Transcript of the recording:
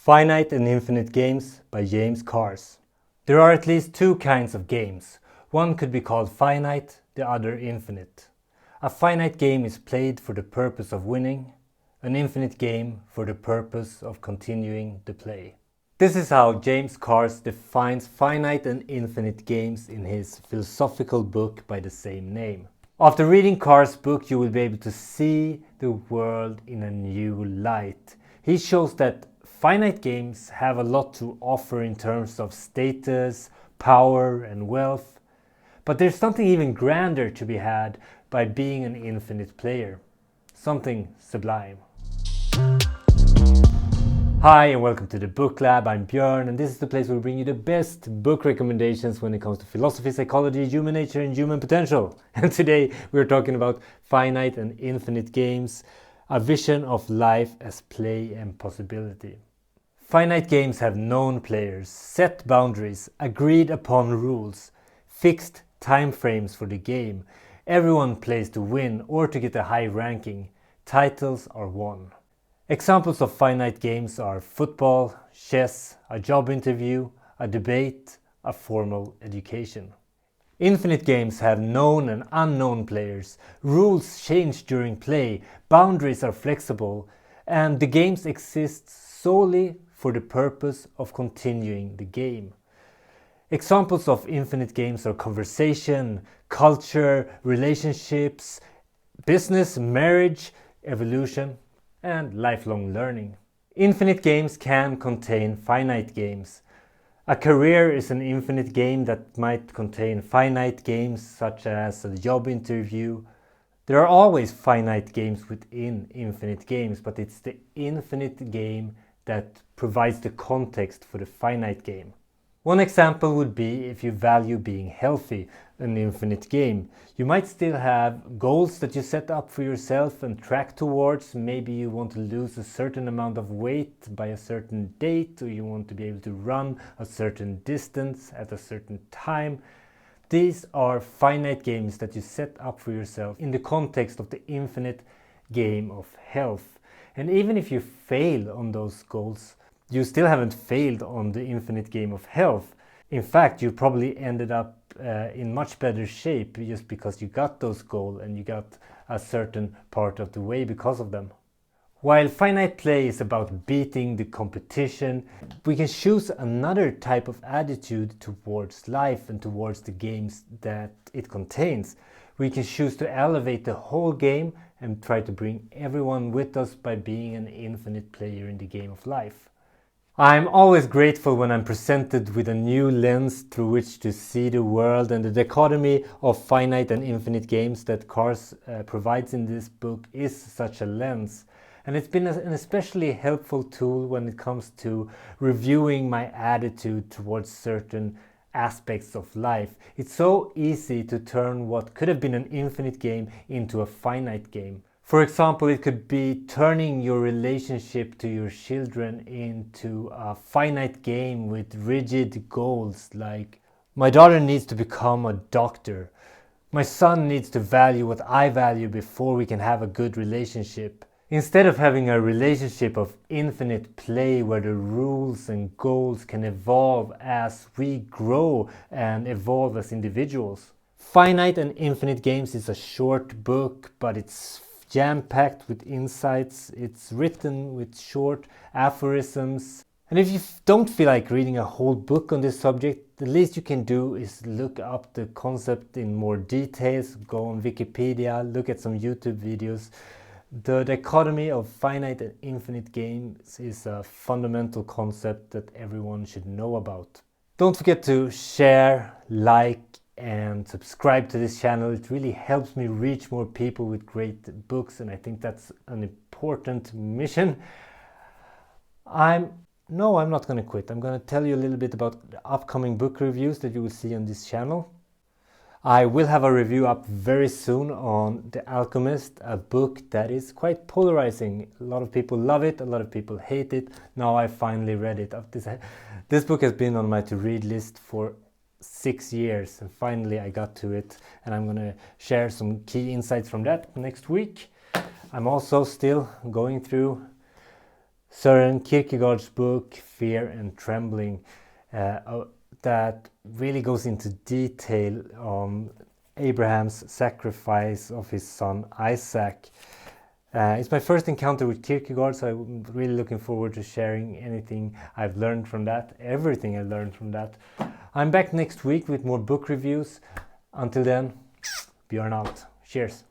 Finite and Infinite Games by James Carse. There are at least two kinds of games. One could be called finite, the other infinite. A finite game is played for the purpose of winning, an infinite game for the purpose of continuing the play. This is how James Carse defines finite and infinite games in his philosophical book by the same name. After reading Carse's book, you will be able to see the world in a new light. He shows that finite games have a lot to offer in terms of status, power and wealth, but there's something even grander to be had by being an infinite player, something sublime. Hi and welcome to the Booklab. I'm Björn and this is the place where we bring you the best book recommendations when it comes to philosophy, psychology, human nature and human potential. And today we're talking about Finite and Infinite Games, a vision of life as play and possibility. Finite games have known players, set boundaries, agreed upon rules, fixed time frames for the game. Everyone plays to win or to get a high ranking. Titles are won. Examples of finite games are football, chess, a job interview, a debate, a formal education. Infinite games have known and unknown players. Rules change during play, boundaries are flexible, and the games exist solely for the purpose of continuing the game. Examples of infinite games are conversation, culture, relationships, business, marriage, evolution, and lifelong learning. Infinite games can contain finite games. A career is an infinite game that might contain finite games such as a job interview. There are always finite games within infinite games, but it's the infinite game that provides the context for the finite game. One example would be if you value being healthy, an infinite game. You might still have goals that you set up for yourself and track towards. Maybe you want to lose a certain amount of weight by a certain date, or you want to be able to run a certain distance at a certain time. These are finite games that you set up for yourself in the context of the infinite game of health. And even if you fail on those goals, you still haven't failed on the infinite game of health. In fact, you probably ended up in much better shape just because you got those goals and you got a certain part of the way because of them. While finite play is about beating the competition, we can choose another type of attitude towards life and towards the games that it contains. We can choose to elevate the whole game and try to bring everyone with us by being an infinite player in the game of life. I'm always grateful when I'm presented with a new lens through which to see the world, and the dichotomy of finite and infinite games that Carse provides in this book is such a lens. And it's been an especially helpful tool when it comes to reviewing my attitude towards certain aspects of life. It's so easy to turn what could have been an infinite game into a finite game. For example, it could be turning your relationship to your children into a finite game with rigid goals like, my daughter needs to become a doctor. My son needs to value what I value before we can have a good relationship. Instead of having a relationship of infinite play where the rules and goals can evolve as we grow and evolve as individuals. Finite and Infinite Games is a short book, but it's jam-packed with insights. It's written with short aphorisms. And if you don't feel like reading a whole book on this subject, the least you can do is look up the concept in more details, go on Wikipedia, look at some YouTube videos. The dichotomy of finite and infinite games is a fundamental concept that everyone should know about. Don't forget to share, like, and subscribe to this channel. It really helps me reach more people with great books, and I think that's an important mission. I'm not going to quit. I'm going to tell you a little bit about the upcoming book reviews that you will see on this channel. I will have a review up very soon on The Alchemist, a book that is quite polarizing. A lot of people love it, a lot of people hate it. Now I finally read it. This book has been on my to-read list for 6 years, and finally I got to it, and I'm going to share some key insights from that next week. I'm also still going through Søren Kierkegaard's book Fear and Trembling that really goes into detail on Abraham's sacrifice of his son Isaac. It's my first encounter with Kierkegaard, so I'm really looking forward to sharing anything I've learned from that, everything I learned from that. I'm back next week with more book reviews. Until then, Björn out. Cheers.